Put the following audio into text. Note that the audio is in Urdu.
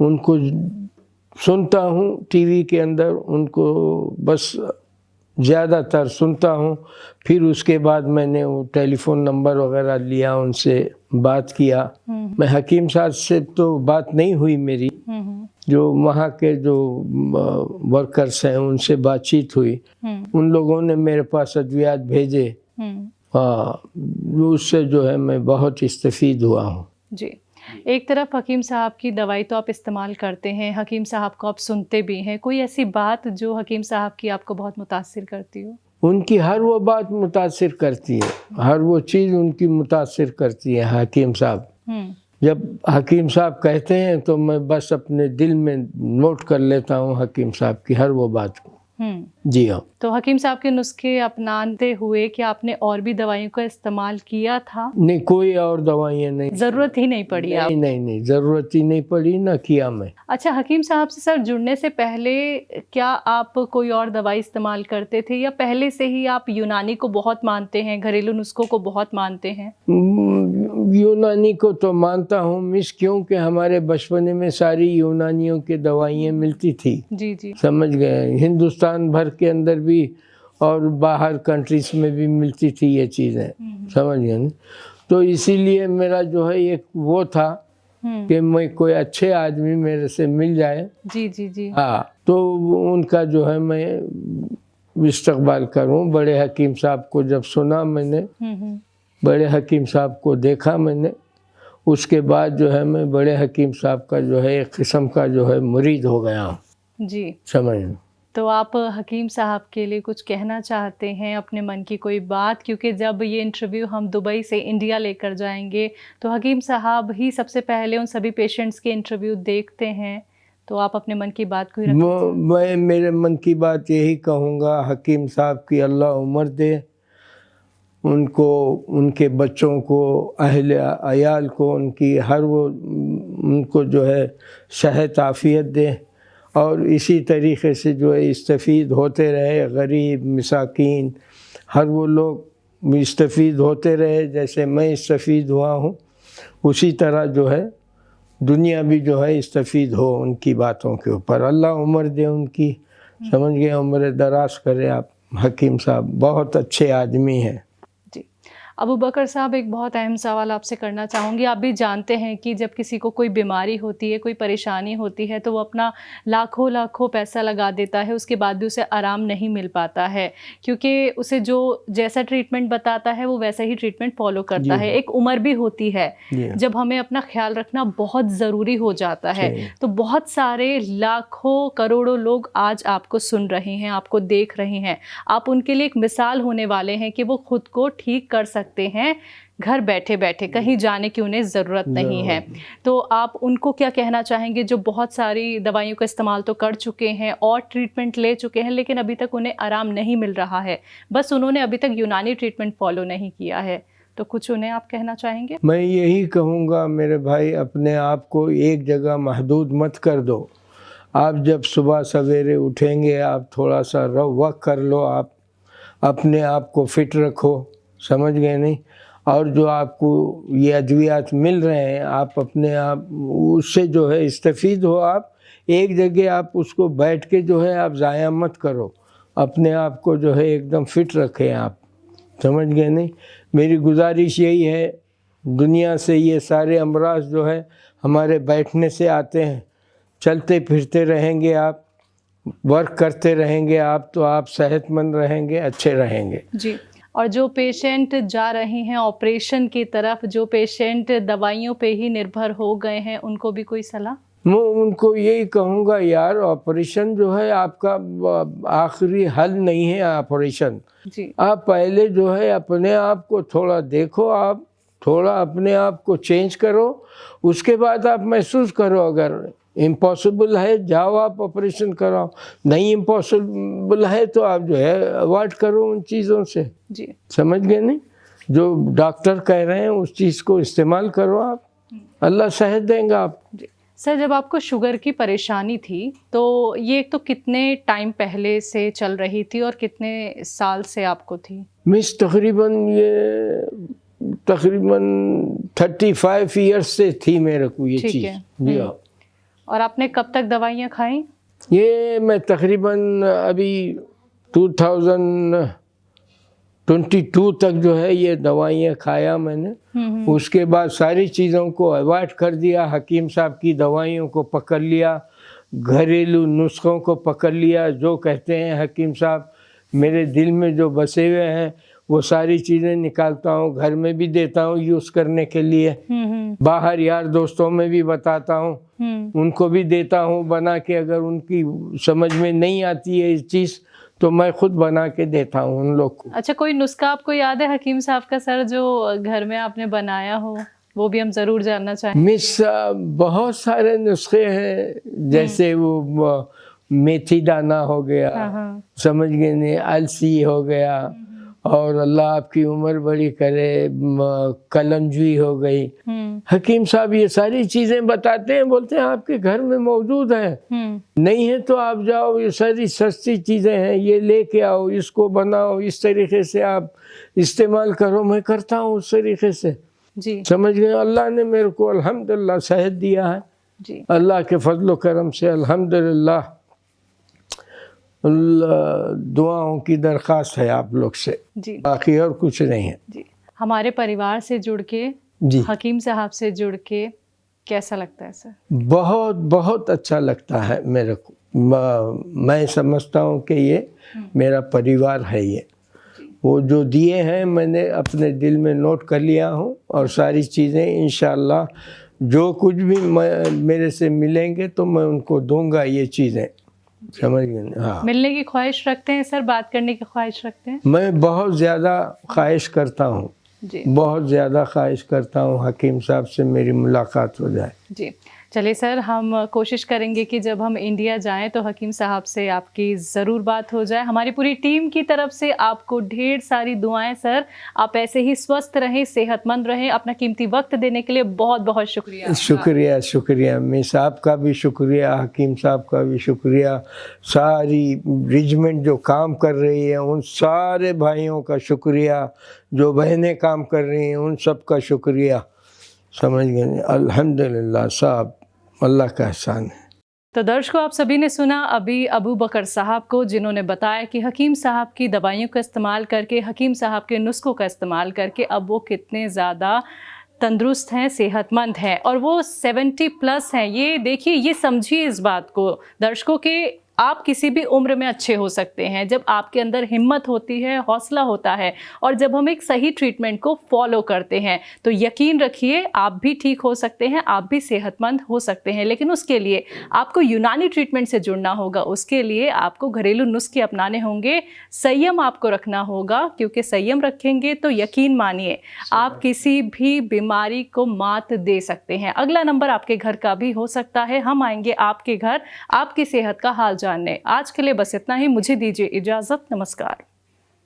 ان کو سنتا ہوں ٹی وی کے اندر، ان کو بس زیادہ تر سنتا ہوں. پھر اس کے بعد میں نے وہ ٹیلی فون نمبر وغیرہ لیا، ان سے بات کیا. میں حکیم صاحب سے تو بات نہیں ہوئی میری، جو وہاں کے جو ورکرز ہیں ان سے بات چیت ہوئی. ان لوگوں نے میرے پاس ادویات بھیجے، اس سے جو ہے میں بہت استفید ہوا ہوں. جی، ایک طرف حکیم صاحب کی دوائی تو آپ استعمال کرتے ہیں، حکیم صاحب کو آپ سنتے بھی ہیں، کوئی ایسی بات جو حکیم صاحب کی آپ کو بہت متاثر کرتی ہو؟ ان کی ہر وہ بات متاثر کرتی ہے، ہر وہ چیز ان کی متاثر کرتی ہے حکیم صاحب. جب حکیم صاحب کہتے ہیں تو میں بس اپنے دل میں نوٹ کر لیتا ہوں حکیم صاحب کی ہر وہ بات کو. جی ہاں. تو حکیم صاحب کے نسخے اپناتے ہوئے کیا آپ نے اور بھی دوائیوں کا استعمال کیا تھا؟ نہیں، کوئی اور دوائیاں نہیں، ضرورت ہی نہیں پڑی آپ؟ نہیں، ضرورت ہی نہیں پڑی، نہ کیا میں. اچھا، حکیم صاحب سے سر جڑنے سے پہلے کیا آپ کوئی اور دوائی استعمال کرتے تھے، یا پہلے سے ہی آپ یونانی کو بہت مانتے ہیں، گھریلو نسخوں کو بہت مانتے ہیں؟ یونانی کو تو مانتا ہوں مس، کیونکہ ہمارے بچپنے میں ساری یونانیوں کی دوائیاں ملتی تھی. جی جی، سمجھ گئے. ہندوستان بھر کے اندر بھی اور باہر کنٹریز میں بھی ملتی تھی یہ چیزیں، سمجھ گئے نا. تو اسی لیے میرا جو ہے ایک وہ تھا کہ میں کوئی اچھے آدمی میرے سے مل جائے. جی جی جی، ہاں، تو ان کا جو ہے میں استقبال کروں. بڑے حکیم صاحب کو جب سنا میں نے، بڑے حکیم صاحب کو دیکھا میں نے، اس کے بعد جو ہے میں بڑے حکیم صاحب کا جو ہے ایک قسم کا جو ہے مرید ہو گیا ہوں. جی، سمجھ. تو آپ حکیم صاحب کے لیے کچھ کہنا چاہتے ہیں، اپنے من کی کوئی بات؟ کیونکہ جب یہ انٹرویو ہم دبئی سے انڈیا لے کر جائیں گے تو حکیم صاحب ہی سب سے پہلے ان سبھی پیشنٹس کے انٹرویو دیکھتے ہیں، تو آپ اپنے من کی بات کو ہی رکھیں. میں میرے من کی بات یہی کہوں گا، حکیم صاحب کی اللہ عمر دے، ان کو، ان کے بچوں کو، اہل عیال کو، ان کی ہر وہ، ان کو جو ہے صحت عافیت دے، اور اسی طریقے سے جو ہے استفید ہوتے رہے. غریب مساکین ہر وہ لوگ استفید ہوتے رہے، جیسے میں استفید ہوا ہوں اسی طرح جو ہے دنیا بھی جو ہے استفید ہو ان کی باتوں کے اوپر. اللہ عمر دے ان کی، سمجھ گئے، عمر دراز کرے. آپ حکیم صاحب بہت اچھے آدمی ہیں. ابو بکر صاحب، ایک بہت اہم سوال آپ سے کرنا چاہوں گی. آپ بھی جانتے ہیں کہ جب کسی کو کوئی بیماری ہوتی ہے، کوئی پریشانی ہوتی ہے، تو وہ اپنا لاکھوں پیسہ لگا دیتا ہے، اس کے بعد بھی اسے آرام نہیں مل پاتا ہے، کیونکہ اسے جو جیسا ٹریٹمنٹ بتاتا ہے وہ ویسا ہی ٹریٹمنٹ فالو کرتا ہے. ایک عمر بھی ہوتی ہے جب ہمیں اپنا خیال رکھنا بہت ضروری ہو جاتا ہے. تو بہت سارے لاکھوں کروڑوں لوگ آج آپ کو سن رہے ہیں، آپ کو دیکھ رہے ہیں. آپ ان کے لیے ایک مثال ہونے والے ہیں کہ وہ خود کو ٹھیک کر سکتے ہیں گھر بیٹھے بیٹھے، کہیں جانے کی انہیں ضرورت نہیں ہے. تو آپ ان کو کیا کہنا چاہیں گے جو بہت ساری دوائیوں کا استعمال تو کر چکے ہیں اور ٹریٹمنٹ لے چکے ہیں، لیکن ابھی تک انہیں آرام نہیں مل رہا ہے، بس انہوں نے ابھی تک یونانی ٹریٹمنٹ فالو نہیں کیا ہے، تو کچھ انہیں آپ کہنا چاہیں گے؟ میں یہی کہوں گا میرے بھائی، اپنے آپ کو ایک جگہ محدود مت کر دو. آپ جب صبح سویرے اٹھیں گے، آپ تھوڑا سا واک کر لو، آپ اپنے آپ کو فٹ رکھو، سمجھ گئے نہیں. اور جو آپ کو یہ ادویات مل رہے ہیں، آپ اپنے آپ اس سے جو ہے استفید ہو. آپ ایک جگہ آپ اس کو بیٹھ کے جو ہے آپ ضائع مت کرو، اپنے آپ کو جو ہے ایک دم فٹ رکھیں آپ، سمجھ گئے نہیں. میری گزارش یہی ہے، دنیا سے یہ سارے امراض جو ہے ہمارے بیٹھنے سے آتے ہیں. چلتے پھرتے رہیں گے آپ، ورک کرتے رہیں گے آپ، تو آپ صحت مند رہیں گے، اچھے رہیں گے. جی. اور جو پیشنٹ جا رہے ہیں آپریشن کی طرف، جو پیشنٹ دوائیوں پہ ہی نربھر ہو گئے ہیں، ان کو بھی کوئی صلاح؟ میں ان کو یہی کہوں گا، یار آپریشن جو ہے آپ کا آخری حل نہیں ہے. آپریشن جی، آپ پہلے جو ہے اپنے آپ کو تھوڑا دیکھو، آپ تھوڑا اپنے آپ کو چینج کرو، اس کے بعد آپ محسوس کرو. اگر امپاسبل ہے جاؤ آپ آپریشن کراؤ، نہیں امپاسبل ہے تو آپ جو ہے اوائڈ کرو ان چیزوں سے. جی، سمجھ گئے نہیں. جو ڈاکٹر کہہ رہے ہیں اس چیز کو استعمال کرو آپ، اللہ صحت دیں گا آپ. جی. سر، جب آپ کو شوگر کی پریشانی تھی تو یہ تو کتنے ٹائم پہلے سے چل رہی تھی اور کتنے سال سے آپ کو تھی؟ مس تقریباً 35 ایئرس سے تھی میرے کو یہ چیز. جی ہاں. اور آپ نے کب تک دوائیاں کھائیں؟ یہ میں تقریباً ابھی 2022 تک جو ہے یہ دوائیاں کھایا میں نے. اس کے بعد ساری چیزوں کو اوائڈ کر دیا, حکیم صاحب کی دوائیوں کو پکڑ لیا, گھریلو نسخوں کو پکڑ لیا. جو کہتے ہیں حکیم صاحب میرے دل میں جو بسے ہوئے ہیں وہ ساری چیزیں نکالتا ہوں, گھر میں بھی دیتا ہوں یوز کرنے کے لیے, باہر یار دوستوں میں بھی بتاتا ہوں, ان کو بھی دیتا ہوں بنا کے. اگر ان کی سمجھ میں نہیں آتی ہے اس چیز تو میں خود بنا کے دیتا ہوں ان لوگ کو. اچھا, کوئی نسخہ آپ کو یاد ہے حکیم صاحب کا سر جو گھر میں آپ نے بنایا ہو, وہ بھی ہم ضرور جاننا چاہیں. مس بہت سارے نسخے ہیں, جیسے وہ میتھی دانہ ہو گیا, سمجھ گئے نہیں, السی ہو گیا, اور اللہ آپ کی عمر بڑی کرے, کلنجی ہو گئی. حکیم صاحب یہ ساری چیزیں بتاتے ہیں, بولتے ہیں آپ کے گھر میں موجود ہیں, نہیں ہے تو آپ جاؤ, یہ ساری سستی چیزیں ہیں, یہ لے کے آؤ, اس کو بناؤ, اس طریقے سے آپ استعمال کرو. میں کرتا ہوں اس طریقے سے. جی سمجھ گئے. اللہ نے میرے کو الحمدللہ صحت دیا ہے. جی اللہ کے فضل و کرم سے الحمدللہ. دعاؤں کی درخواست ہے آپ لوگ سے, جی باقی اور کچھ نہیں ہے. جی, ہمارے پریوار سے جڑ کے, جی حکیم صاحب سے جڑ کے کیسا لگتا ہے سر؟ بہت بہت اچھا لگتا ہے میرے کو. میں سمجھتا ہوں کہ یہ میرا پریوار ہے. یہ وہ جو دیے ہیں میں نے اپنے دل میں نوٹ کر لیا ہوں, اور ساری چیزیں انشاءاللہ جو کچھ بھی میرے سے ملیں گے تو میں ان کو دوں گا یہ چیزیں. سمجھ گئے. ہاں, ملنے کی خواہش رکھتے ہیں سر, بات کرنے کی خواہش رکھتے ہیں؟ میں بہت زیادہ خواہش کرتا ہوں, جی بہت زیادہ خواہش کرتا ہوں حکیم صاحب سے میری ملاقات ہو جائے. جی چلیے سر, ہم کوشش کریں گے کہ جب ہم انڈیا جائیں تو حکیم صاحب سے آپ کی ضرور بات ہو جائے. ہماری پوری ٹیم کی طرف سے آپ کو ڈھیر ساری دعائیں سر. آپ ایسے ہی سوستھ رہیں, صحت مند رہیں. اپنا قیمتی وقت دینے کے لیے بہت بہت شکریہ. شکریہ شکریہ. مس آپ کا بھی شکریہ, حکیم صاحب کا بھی شکریہ, ساری ریجمنٹ جو کام کر رہی ہے ان سارے بھائیوں کا شکریہ, جو بہنیں کام کر رہی ہیں ان سب کا شکریہ. سمجھ گئے. الحمدللہ صاحب, اللہ کا احسان ہے. تو درشکو, آپ سبھی نے سنا ابھی ابو بکر صاحب کو, جنہوں نے بتایا کہ حکیم صاحب کی دوائیوں کا استعمال کر کے, حکیم صاحب کے نسخوں کا استعمال کر کے اب وہ کتنے زیادہ تندرست ہیں, صحت مند ہیں, اور وہ 70+ ہیں. یہ دیکھیے, یہ سمجھیے اس بات کو درشکوں کہ آپ کسی بھی عمر میں اچھے ہو سکتے ہیں جب آپ کے اندر ہمت ہوتی ہے, حوصلہ ہوتا ہے, اور جب ہم ایک صحیح ٹریٹمنٹ کو فالو کرتے ہیں تو یقین رکھیے آپ بھی ٹھیک ہو سکتے ہیں, آپ بھی صحت مند ہو سکتے ہیں. لیکن اس کے لیے آپ کو یونانی ٹریٹمنٹ سے جڑنا ہوگا, اس کے لیے آپ کو گھریلو نسخے اپنانے ہوں گے, سیم آپ کو رکھنا ہوگا, کیونکہ سیم رکھیں گے تو یقین مانیے آپ کسی بھی بیماری کو مات دے سکتے ہیں. اگلا نمبر آپ کے گھر کا بھی ہو سکتا ہے. ہم آئیں گے آپ کے گھر آپ کی صحت کا حال جاننے. آج کے لیے بس اتنا ہی. مجھے دیجیے اجازت. نمسکار.